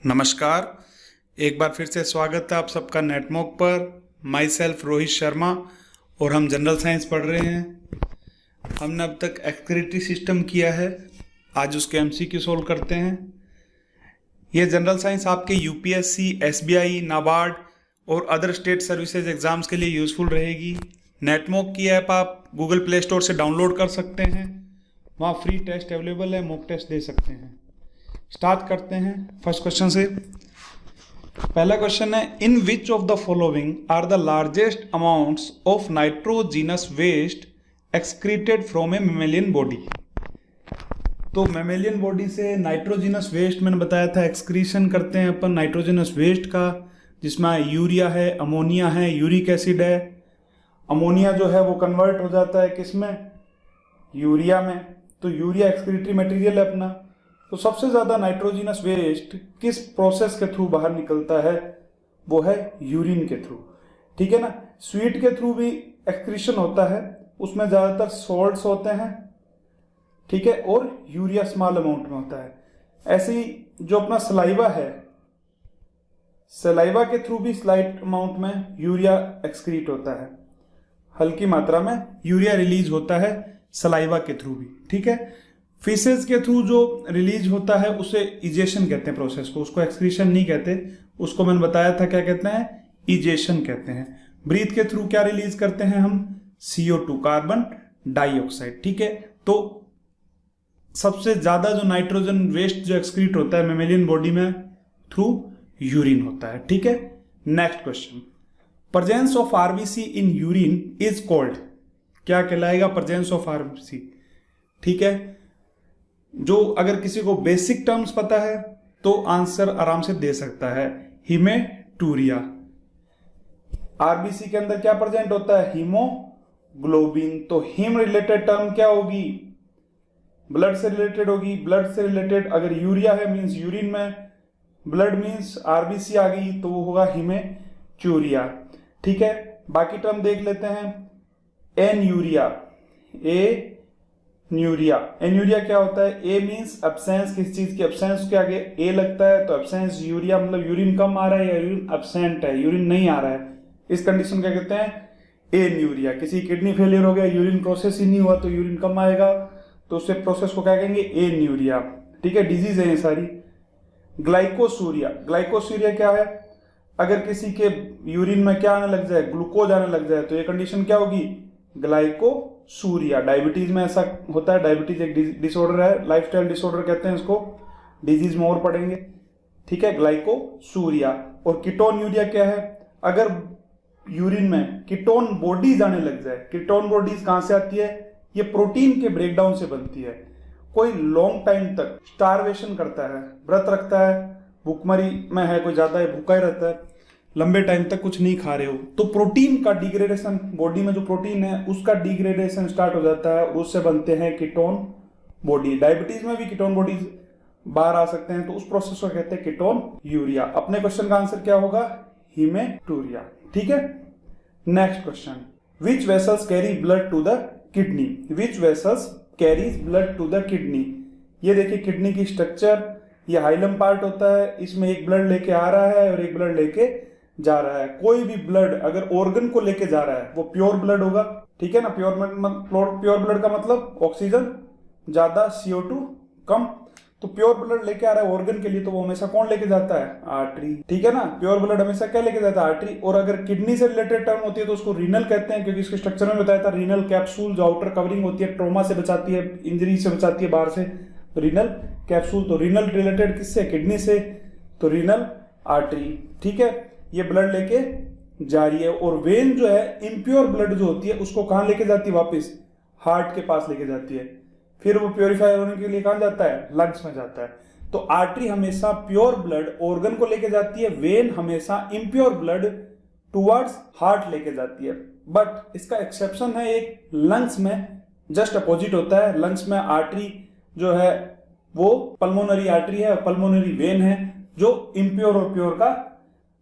नमस्कार। एक बार फिर से स्वागत है आप सबका नेटमॉक पर। माई सेल्फ रोहित शर्मा और हम जनरल साइंस पढ़ रहे हैं। हमने अब तक एक्सक्रीटरी सिस्टम किया है, आज उसके एमसीक्यू सोल्व करते हैं। ये जनरल साइंस आपके यूपीएससी, एसबीआई, नाबार्ड और अदर स्टेट सर्विसेज एग्जाम्स के लिए यूज़फुल रहेगी। नेटमॉक की ऐप आप गूगल प्ले स्टोर से डाउनलोड कर सकते हैं, वहाँ फ्री टेस्ट अवेलेबल है, मॉक टेस्ट दे सकते हैं। स्टार्ट करते हैं फर्स्ट क्वेश्चन से। पहला क्वेश्चन है, in which of the following are the largest amounts of nitrogenous waste excreted from a mammalian body. तो मेमेलियन बॉडी से नाइट्रोजीनस वेस्ट मैंने बताया था एक्सक्रीशन करते हैं अपन नाइट्रोजीनस वेस्ट का, जिसमें यूरिया है, अमोनिया है, यूरिक एसिड है। अमोनिया जो है वो कन्वर्ट हो जाता है किस में, यूरिया में। तो यूरिया एक्सक्रीटरी मटेरियल है अपना। तो सबसे ज़्यादा नाइट्रोजीनस वेस्ट किस प्रोसेस के थ्रू बाहर निकलता है, वो है यूरिन के थ्रू। ठीक है ना। स्वीट के थ्रू भी एक्सक्रीशन होता है, उसमें ज़्यादातर सॉल्ट्स होते हैं, ठीक है, और यूरिया स्मॉल अमाउंट में होता है। ऐसे ही जो अपना सलाइवा है, सलाइवा के थ्रू भी स्लाइट अमाउंट में यूरिया एक्सक्रीट होता है, हल्की मात्रा में यूरिया रिलीज होता है सलाइवा के थ्रू भी। ठीक है। फीसेस के थ्रू जो रिलीज होता है उसे इजेशन कहते हैं प्रोसेस को, उसको एक्सक्रीशन नहीं कहते, उसको मैंने बताया था क्या कहते हैं, इजेशन कहते हैं। ब्रीथ के थ्रू क्या रिलीज करते हैं हम, CO2 कार्बन डाइऑक्साइड। ठीक है। तो सबसे ज्यादा जो नाइट्रोजन वेस्ट जो एक्सक्रीट होता है मेमेलियन बॉडी में थ्रू यूरिन होता है। ठीक है। Next question, presence of RBC in urine is called, क्या कहलाएगा प्रेजेंस ऑफ आरबीसी। ठीक है। जो अगर किसी को बेसिक टर्म्स पता है तो आंसर आराम से दे सकता है, हीमेटूरिया। आरबीसी के अंदर क्या प्रेजेंट होता है, हीमोग्लोबिन। तो हीम रिलेटेड टर्म क्या होगी, ब्लड से रिलेटेड होगी। ब्लड से रिलेटेड अगर यूरिया है मींस यूरिन में, ब्लड मींस आरबीसी आ गई तो वो होगा हीमेटूरिया। ठीक है। बाकी टर्म देख लेते हैं। एन्यूरिया, ए न्यूरिया। एन्यूरिया क्या होता है, ए मींस एब्सेंस, किसी चीज की एब्सेंस के आगे ए लगता है तो एब्सेंस। यूरिया मतलब यूरिन कम आ रहा है या यूरिन एब्सेंट है, यूरिन नहीं आ रहा है, इस कंडीशन क्या कहते हैं, एन्यूरिया। किसी किडनी फेलियर हो गया, यूरिन प्रोसेस ही नहीं हुआ तो यूरिन कम आएगा, तो उससे प्रोसेस को क्या कहेंगे, एन्यूरिया। ठीक है। डिजीज है ये सारी। ग्लाइकोसूरिया, ग्लाइकोसूरिया क्या है, अगर किसी के यूरिन में क्या आने लग जाए, ग्लूकोज आने लग जाए तो ये कंडीशन क्या होगी, ग्लाइकोसूरिया। डायबिटीज में ऐसा होता है, डायबिटीज एक डिसऑर्डर है, लाइफस्टाइल डिसऑर्डर कहते हैं इसको, डिजीज में और पढ़ेंगे। ठीक है। ग्लाइकोसूरिया। और कीटोन यूरिया क्या है, अगर यूरिन में कीटोन बॉडीज आने लग जाए। कीटोन बॉडीज कहां से आती है, ये प्रोटीन के ब्रेकडाउन से बनती है। कोई लॉन्ग टाइम तक स्टारवेशन करता है, व्रत रखता है, भूखमरी में है, कोई ज्यादा भूखा ही रहता है, लंबे टाइम तक कुछ नहीं खा रहे हो, तो प्रोटीन का डिग्रेडेशन, बॉडी में जो प्रोटीन है उसका डिग्रेडेशन स्टार्ट हो जाता है, उससे बनते हैं कीटोन बॉडी। डायबिटीज में भी कीटोन बॉडीज बाहर आ सकते हैं, तो उस प्रोसेस को कहते हैं कीटोन यूरिया। अपने क्वेश्चन का आंसर क्या होगा, हीमेटूरिया। ठीक है। Next question, which vessels carry blood to the kidney. Which vessels carries blood to the kidney. ये देखिए किडनी की स्ट्रक्चर, ये हाइलम पार्ट होता है, इसमें एक ब्लड लेके आ रहा है और एक ब्लड लेके जा रहा है। कोई भी ब्लड अगर ऑर्गन को लेके जा रहा है वो प्योर ब्लड होगा। ठीक है ना। प्योर ब्लड का मतलब ऑक्सीजन ज्यादा, CO2 कम। तो प्योर ब्लड लेके आ रहा है ऑर्गन के लिए, तो वो हमेशा कौन लेके जाता है, आर्टरी। ठीक है ना। प्योर ब्लड हमेशा क्या लेके जाता है, आर्टरी। और अगर किडनी से रिलेटेड टर्म होती है तो उसको रीनल कहते हैं, क्योंकि इसके स्ट्रक्चर में बताया था, रीनल कैप्सूल जो आउटर कवरिंग होती है, ट्रोमा से बचाती है, इंजरी से बचाती है बाहर से, रीनल कैप्सूल। तो रीनल रिलेटेड किससे, किडनी से, तो रीनल आर्टरी। ठीक है। ये ब्लड लेके जा रही है। और वेन जो है, इम्प्योर ब्लड जो होती है उसको कहां लेके जाती है, वापस हार्ट के पास लेके जाती है, फिर वो प्योरीफाई होने के लिए कहां जाता है, लंग्स में जाता है। तो आर्टरी हमेशा प्योर ब्लड ऑर्गन को लेके जाती है, वेन हमेशा इम्प्योर ब्लड टुवर्ड्स हार्ट लेके जाती है। बट इसका एक्सेप्शन है एक, लंग्स में जस्ट अपोजिट होता है। लंग्स में आर्टरी जो है वो पल्मोनरी आर्टरी है, पल्मोनरी वेन है, जो इम्प्योर और प्योर का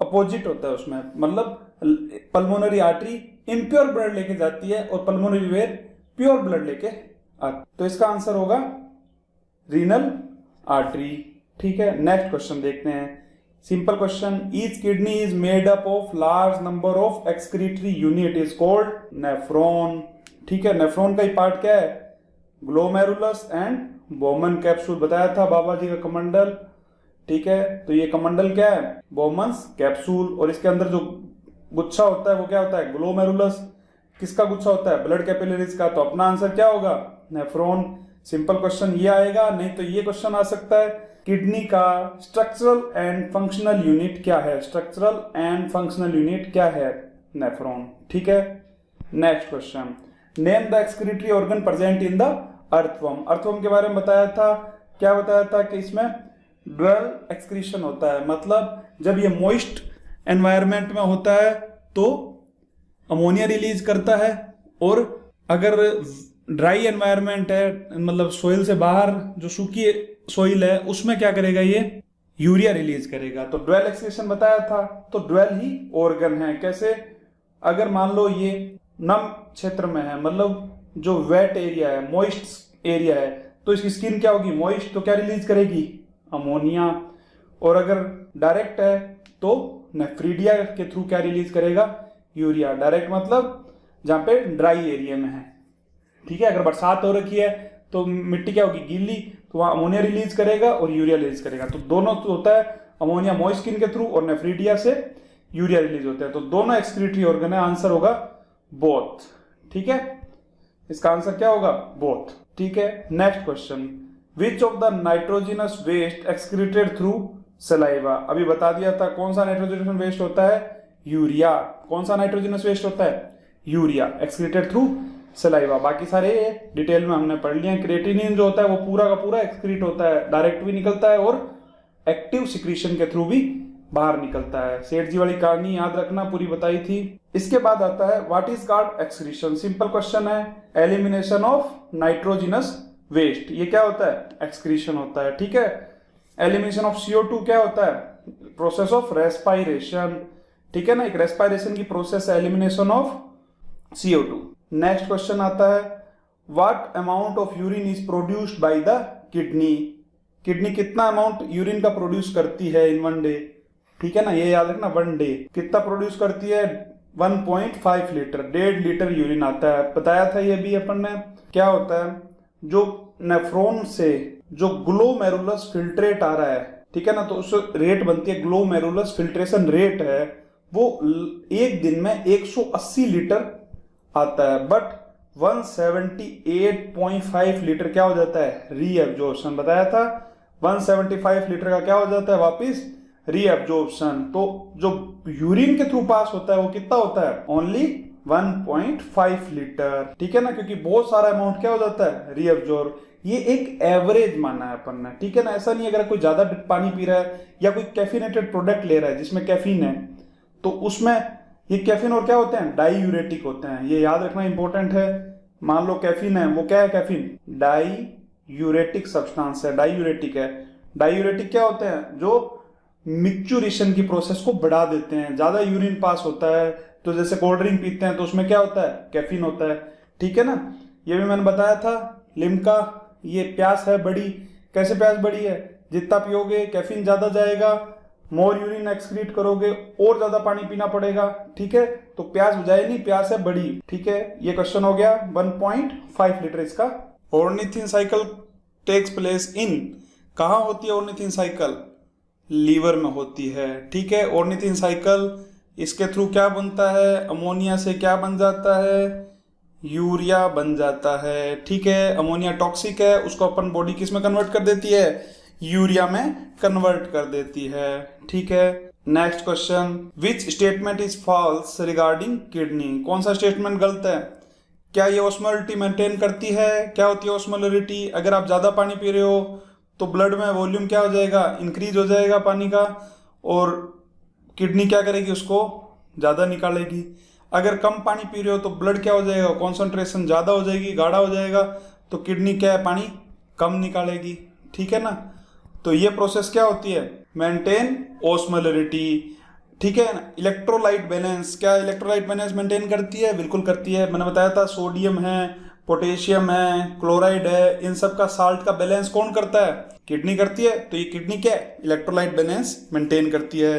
अपोजिट होता है उसमें। मतलब पल्मोनरी आर्टरी इम्प्योर ब्लड लेके जाती है और पल्मोनरी वेन प्योर ब्लड लेके आती। तो इसका आंसर होगा रीनल आर्टरी। ठीक है। नेक्स्ट क्वेश्चन देखते हैं, simple question, each kidney is made up of large number of excretory unit is called nephron. ठीक है, नेफ्रॉन का ही पार्ट क्या है, ग्लोमेरुलस एंड बोमन कैप्सूल बताया था बाबा जी का कमंडल। ठीक है, तो ये कमंडल क्या है, बोमन्स कैप्सूल, और इसके अंदर जो गुच्छा होता है वो क्या होता है, ग्लोमेरुलस। किसका गुच्छा होता है, ब्लड कैपिलरीज का। तो अपना आंसर क्या होगा, नेफ्रॉन। सिंपल क्वेश्चन ये आएगा। नहीं तो ये क्वेश्चन आ सकता है, किडनी का स्ट्रक्चरल एंड फंक्शनल यूनिट क्या है, स्ट्रक्चरल एंड फंक्शनल यूनिट क्या है, नेफ्रॉन। ठीक है, next question, name the excretory organ present in the earthworm. Earthworm के बारे में बताया था, क्या बताया था कि इसमें ड्वेल एक्सक्रीशन होता है, मतलब जब ये मॉइस्ट एनवायरनमेंट में होता है तो अमोनिया रिलीज करता है, और अगर ड्राई एनवायरनमेंट है, मतलब सोइल से बाहर जो सूखी सोइल है, उसमें क्या करेगा, ये यूरिया रिलीज करेगा। तो ड्वेल एक्सक्रीशन बताया था, तो ड्वेल ही ऑर्गन है। कैसे, अगर मान लो ये नम क्षेत्र में है, मतलब जो वेट एरिया है, मॉइस्ट एरिया है, तो इसकी स्किन क्या होगी, मॉइस्ट, तो क्या रिलीज करेगी, अमोनिया। और अगर डायरेक्ट है तो नेफ्रीडिया के थ्रू क्या रिलीज करेगा, यूरिया। डायरेक्ट मतलब जहां पे ड्राई एरिया में है। ठीक है, अगर बरसात हो रखी है तो मिट्टी क्या होगी, गीली, तो वहां अमोनिया रिलीज करेगा और यूरिया रिलीज करेगा। तो दोनों तो होता है, अमोनिया मॉइस्ट स्किन के थ्रू और नेफ्रीडिया से यूरिया रिलीज होता है। तो दोनों एक्सक्रीटरी ऑर्गन है, आंसर होगा बोथ। ठीक है, इसका आंसर क्या होगा, बोथ। ठीक है, next question, which of the nitrogenous waste excreted through saliva. अभी बता दिया था कौन सा नाइट्रोजनस वेस्ट होता है, यूरिया। कौन सा नाइट्रोजनस वेस्ट होता है, यूरिया, एक्सक्रीटेड थ्रू सलाइवा। बाकी सारे डिटेल में हमने पढ़ लिया। क्रिएटिनिन जो होता है वो पूरा का पूरा एक्सक्रीट होता है, डायरेक्ट भी निकलता है और एक्टिव सिक्रीशन के थ्रू भी बाहर निकलता है। सेठ जी वाली कहानी याद रखना, पूरी बताई थी। इसके बाद आता है what is called excretion. Simple question है, एलिमिनेशन ऑफ नाइट्रोजिनस वेस्ट, ये क्या होता है, एक्सक्रीशन होता है। ठीक है, एलिमिनेशन ऑफ CO2 क्या होता है, प्रोसेस ऑफ रेस्पायरेशन। ठीक है ना, एक रेस्पायरेशन की प्रोसेस है, elimination of CO2। Next question आता है, what amount of urine is produced by the kidney. Kidney कितना अमाउंट यूरिन का प्रोड्यूस करती है इन वन डे। ठीक है ना, ये याद रखना, वन डे कितना प्रोड्यूस करती है, 1.5 लीटर, 1.5 लीटर यूरिन आता है। बताया था ये भी अपन ने। क्या होता है, जो नेफ्रॉन से जो ग्लोमेरुलस फिल्ट्रेट आ रहा है, ठीक है ना, तो उस रेट बनती है, ग्लोमेरुलस फिल्ट्रेशन रेट है वो एक दिन में 180 लीटर आता है, बट 178.5 लीटर क्या हो जाता है, रीएब्जॉर्प्शन। बताया था 175 लीटर का क्या हो जाता है, वापिस रीएब्जॉर्प्शन। तो जो यूरिन के थ्रू पास होता है वो कितना होता है, ओनली 1.5 लीटर। ठीक है ना, क्योंकि बहुत सारा अमाउंट क्या हो जाता है, रीएब्जॉर्ब। ये एक एवरेज माना है अपन ने। ठीक है ना, ऐसा नहीं अगर कोई ज्यादा पानी पी रहा है या कोई कैफिनेटेड प्रोडक्ट ले रहा है जिसमें कैफीन है, तो उसमें ये कैफीन और क्या होते हैं, डाईयूरेटिक होते हैं। ये याद रखना इंपॉर्टेंट है। मान लो कैफीन है, वो क्या है, कैफीन डाईयूरेटिक सब्सटेंस है, डाईयूरेटिक है। डाईयूरेटिक क्या होते हैं, जो मिक्चुरेशन की प्रोसेस को बढ़ा देते हैं। ज्यादा यूरिन पास होता है तो जैसे कोल्ड ड्रिंक पीते हैं तो उसमें क्या होता है, कैफीन होता है। ठीक है ना, ये भी मैंने बताया था। लिम्का, ये प्यास है बड़ी, कैसे प्यास बड़ी है, जितना पियोगे कैफीन ज्यादा जाएगा, मोर यूरिन एक्सक्रीट करोगे और ज्यादा पानी पीना पड़ेगा। ठीक है, तो प्यास बुझाए नहीं, प्यास है बड़ी। ठीक है, ये क्वेश्चन हो गया। 1.5 लीटर इसका। Ornithine cycle takes place in, कहाँ होती है ऑर्निथिन साइकिल, लीवर में होती है। ठीक है, ऑर्निथिन साइकिल, इसके थ्रू क्या बनता है, अमोनिया से क्या बन जाता है, यूरिया बन जाता है। ठीक है, अमोनिया टॉक्सिक है, उसको अपन बॉडी किस में कन्वर्ट कर देती है, यूरिया में कन्वर्ट कर देती है। ठीक है, next question, which statement is false regarding kidney. कौन सा स्टेटमेंट गलत है, क्या ये ऑस्मोलरिटी मेंटेन करती है। क्या होती है ऑस्मोलरिटी, अगर आप ज्यादा पानी पी रहे हो तो ब्लड में वॉल्यूम क्या हो जाएगा, इंक्रीज हो जाएगा पानी का, और किडनी क्या करेगी, उसको ज्यादा निकालेगी। अगर कम पानी पी रहे हो तो ब्लड क्या हो जाएगा, कॉन्सेंट्रेशन ज्यादा हो जाएगी, गाढ़ा हो जाएगा, तो किडनी क्या है, पानी कम निकालेगी। ठीक है ना, तो ये प्रोसेस क्या होती है, मेंटेन ऑस्मोलरिटी। ठीक है ना, इलेक्ट्रोलाइट बैलेंस, क्या इलेक्ट्रोलाइट बैलेंस मेंटेन करती है, बिल्कुल करती है। मैंने बताया था सोडियम है, पोटेशियम है, क्लोराइड है, इन सब का साल्ट का बैलेंस कौन करता है, किडनी करती है, तो ये किडनी क्या है, इलेक्ट्रोलाइट बैलेंस मेंटेन करती है।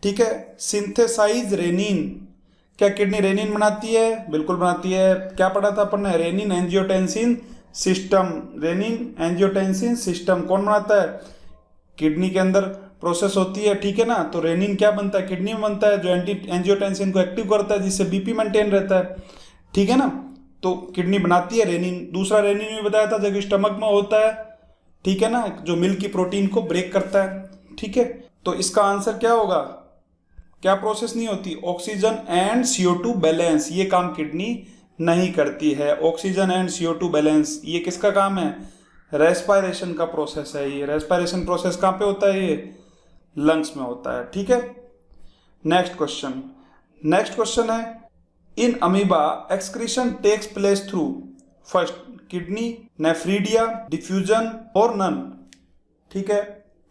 ठीक है, सिंथेसाइज रेनिन, क्या किडनी रेनिन बनाती है? बिल्कुल बनाती है। क्या पढ़ा था अपन ने? Renin angiotensin system, renin angiotensin system कौन बनाता है? किडनी के अंदर प्रोसेस होती है, ठीक है ना। तो रेनिन क्या बनता है, किडनी में बनता है, जो एंजियोटेंसिन को एक्टिव करता है, जिससे बीपी मेंटेन रहता है, ठीक है ना। तो किडनी बनाती है रेनिन। दूसरा रेनिन भी बताया था जो स्टमक में होता है, ठीक है ना, जो मिल्क की प्रोटीन को ब्रेक करता है, ठीक है। तो इसका आंसर क्या होगा? क्या प्रोसेस नहीं होती? ऑक्सीजन एंड CO2 बैलेंस, ये काम किडनी नहीं करती है। ऑक्सीजन एंड CO2 बैलेंस ये किसका काम है? रेस्पायरेशन का प्रोसेस है। ये रेस्पायरेशन प्रोसेस कहाँ पे होता है? ये लंग्स में होता है, ठीक है। नेक्स्ट क्वेश्चन है, in amoeba excretion takes place through first kidney, nephridia, diffusion और नन, ठीक है।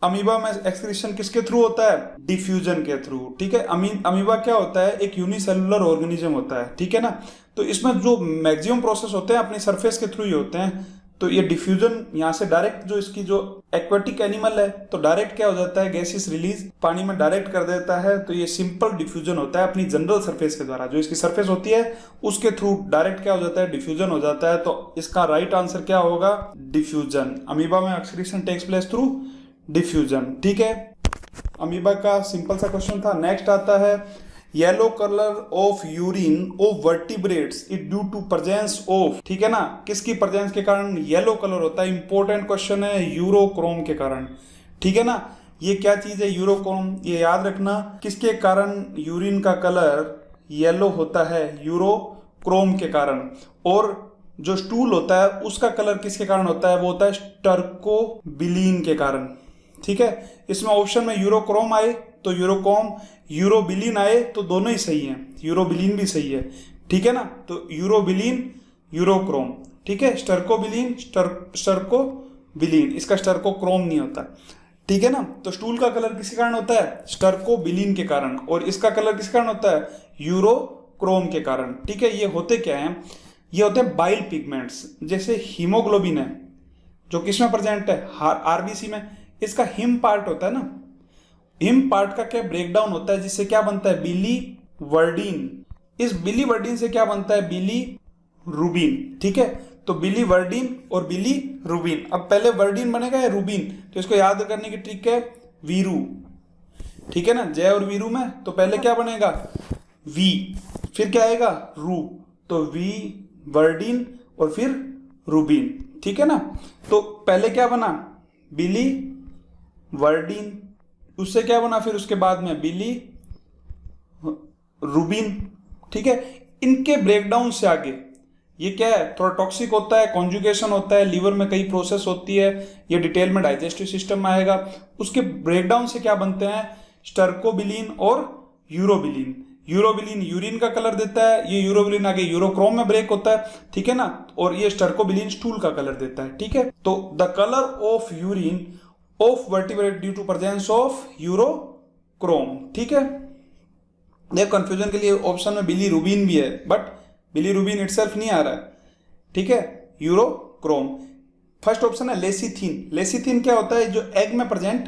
अमीबा में एक्सक्रीशन किसके थ्रू होता है? डिफ्यूजन के थ्रू, ठीक है। अमीबा क्या होता है? एक यूनिसेलुलर ऑर्गेनिज्म होता है, ठीक है ना। तो इसमें जो मैक्सिमम प्रोसेस होते हैं अपनी सरफेस के थ्रू ही होते हैं। तो ये डिफ्यूजन यहाँ से डायरेक्ट, जो इसकी जो एक्वेटिक एनिमल है, तो डायरेक्ट क्या हो जाता है, गैसेस रिलीज पानी में डायरेक्ट कर देता है। तो ये सिंपल डिफ्यूजन होता है अपनी जनरल सरफेस के द्वारा, जो इसकी सरफेस होती है उसके थ्रू डायरेक्ट क्या हो जाता है, डिफ्यूजन हो जाता है। तो इसका राइट आंसर क्या होगा? डिफ्यूजन। अमीबा में excretion takes place through diffusion, ठीक है। अमीबा का सिंपल सा क्वेश्चन था। नेक्स्ट आता है, yellow colour of urine of vertebrates is due to presence of, ठीक है ना, किसकी प्रेजेंस के कारण येलो कलर होता है? इंपॉर्टेंट क्वेश्चन है, यूरोक्रोम के कारण, ठीक है ना। ये क्या चीज है यूरोक्रोम? ये याद रखना, किसके कारण यूरिन का कलर येलो होता है? यूरोक्रोम के कारण। और जो स्टूल होता है उसका कलर किसके कारण होता है? वो होता है स्टर्कोबिलीन के कारण, ठीक है। इसमें ऑप्शन में यूरोक्रोम आए तो यूरोक्रोम, यूरोबिलीन आए तो दोनों ही सही हैं, यूरोबिलीन भी सही है, ठीक है ना। तो यूरोबिलीन, यूरोक्रोम, ठीक है। स्टर्कोबिलीन, स्टर्कोबिलीन, इसका स्टर्कोक्रोम नहीं होता, ठीक है ना। तो स्टूल का कलर किसके कारण होता है? स्टर्कोबिलीन के कारण। और इसका कलर किसके कारण होता है? यूरोक्रोम के कारण, ठीक है। ये होते क्या हैं? ये होते हैं बाइल पिगमेंट्स। जैसे हीमोग्लोबिन है, जो किसमें प्रेजेंट है? आरबीसी में। इसका हिम पार्ट होता है ना, हिम पार्ट का क्या ब्रेकडाउन होता है, जिससे क्या बनता है? बिलीवर्डिन। इस बिलीवर्डिन से क्या बनता है? बिलीरुबिन, ठीक है। तो बिलीवर्डिन और बिलीरुबिन। अब पहले वर्डिन बनेगा या रूबिन, तो इसको याद करने की ट्रिक है, वीरू, ठीक है ना। जय और वीरू में तो पहले क्या बनेगा? वी, फिर क्या आएगा? रू। तो वी वर्डिन और फिर रूबिन, ठीक है ना। तो पहले क्या बना? बिली वर्डिन, उससे क्या बना फिर उसके बाद में? बिली रूबिन, ठीक है। इनके ब्रेकडाउन से आगे ये क्या है? थोड़ा टॉक्सिक होता है, कॉन्जुगेशन होता है, लीवर में कई प्रोसेस होती है, ये डिटेल में डाइजेस्टिव सिस्टम में आएगा। उसके ब्रेकडाउन से क्या बनते हैं? स्टर्कोबिलीन और यूरोबिलीन। यूरोबिलीन यूरिन का कलर देता है, ये यूरोबिलीन आगे यूरोक्रोम में ब्रेक होता है, ठीक है ना। और ये स्टर्कोबिलीन स्टूल का कलर देता है, ठीक है। तो the colour of urine of vertebrate due to presence of urochrome, ठीक है। देखो कंफ्यूजन के लिए ऑप्शन में बिलीरुबिन भी है, बट बिलीरुबिन इटसेल्फ नहीं आ रहा है, ठीक है। यूरोक्रोम। फर्स्ट ऑप्शन है लेसिथिन। लेसिथिन क्या होता है? जो एग में प्रेजेंट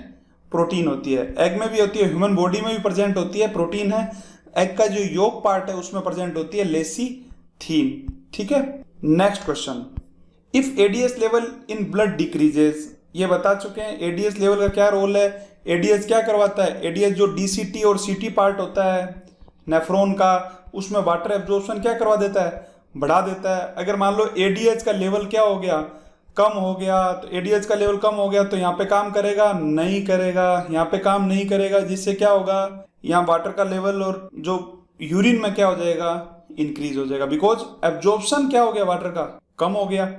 प्रोटीन होती है, एग में भी होती है, ह्यूमन बॉडी में भी प्रेजेंट होती है, प्रोटीन है। एग का जो योक पार्ट है उसमें प्रेजेंट होती है लेसिथिन, ठीक है। Next question, if ADS level in blood decreases, ये बता चुके हैं एडीएस लेवल का क्या रोल है। एडीएस क्या करवाता है? एडीएस जो डीसीटी और सीटी पार्ट होता है नेफ्रॉन का, उसमें वाटर एब्जॉर्प्शन क्या करवा देता है? बढ़ा देता है। अगर मान लो एडीएच का लेवल क्या हो गया? कम हो गया। तो एडीएच का लेवल कम हो गया तो यहाँ पे काम करेगा? नहीं करेगा, यहाँ पे काम नहीं करेगा, जिससे क्या होगा? यहाँ वाटर का लेवल और जो यूरिन में क्या हो जाएगा? इंक्रीज हो जाएगा, बिकॉज एब्जॉर्प्शन क्या हो गया? वाटर का कम हो गया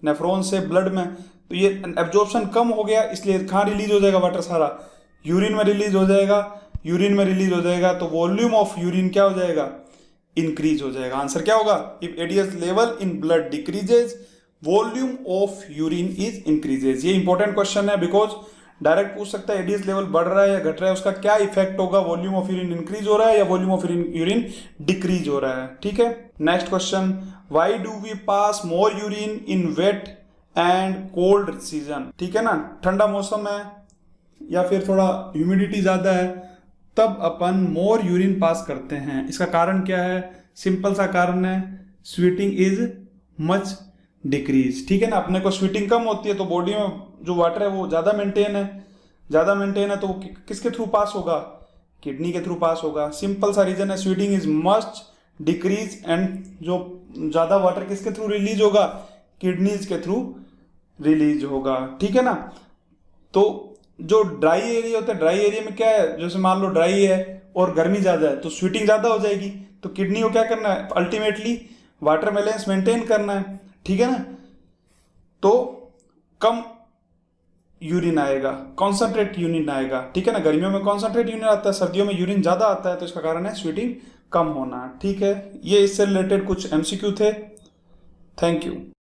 नेफ्रॉन से ब्लड में। तो ये एब्जॉर्प्शन कम हो गया, इसलिए कहाँ रिलीज हो जाएगा वाटर? सारा यूरिन में रिलीज हो जाएगा। यूरिन में रिलीज हो जाएगा तो वॉल्यूम ऑफ यूरिन क्या हो जाएगा? इंक्रीज हो जाएगा। आंसर क्या होगा? If ADS level in blood decreases, volume of urine is increases. ये इंपॉर्टेंट क्वेश्चन है, बिकॉज डायरेक्ट पूछ सकता है एडीएस लेवल बढ़ रहा है या घट रहा है, उसका क्या इफेक्ट होगा? वॉल्यूम ऑफ यूरिन इंक्रीज हो रहा है या वॉल्यूम ऑफ यूरिन डिक्रीज हो रहा है, ठीक है। Next question, why do we pass more urine in wet and cold season, ठीक है ना, ठंडा मौसम है या फिर थोड़ा ह्यूमिडिटी ज़्यादा है, तब अपन मोर यूरिन पास करते हैं। इसका कारण क्या है? सिंपल सा कारण है, स्वीटिंग इज मच डिक्रीज, ठीक है ना। अपने को स्वीटिंग कम होती है तो बॉडी में जो वाटर है वो ज़्यादा मेंटेन है, तो वो किसके थ्रू पास होगा? किडनी के थ्रू पास होगा। सिंपल सा रीजन है, sweating is much decrease, and जो ज़्यादा वाटर किसके थ्रू रिलीज होगा? किडनीज के थ्रू रिलीज होगा, ठीक है ना। तो जो ड्राई एरिया होता है, ड्राई एरिया में क्या है, जैसे मान लो ड्राई है और गर्मी ज़्यादा है तो स्वीटिंग ज़्यादा हो जाएगी, तो किडनी को क्या करना है? अल्टीमेटली वाटर बैलेंस मेंटेन करना है, ठीक है ना। तो कम यूरिन आएगा, कॉन्सेंट्रेट यूरिन आएगा, ठीक है ना। गर्मियों में कॉन्सेंट्रेट यूरिन आता है, सर्दियों में यूरिन ज़्यादा आता है, तो इसका कारण है स्वीटिंग कम होना, ठीक है। ये इससे रिलेटेड कुछ MCQ थे। Thank you.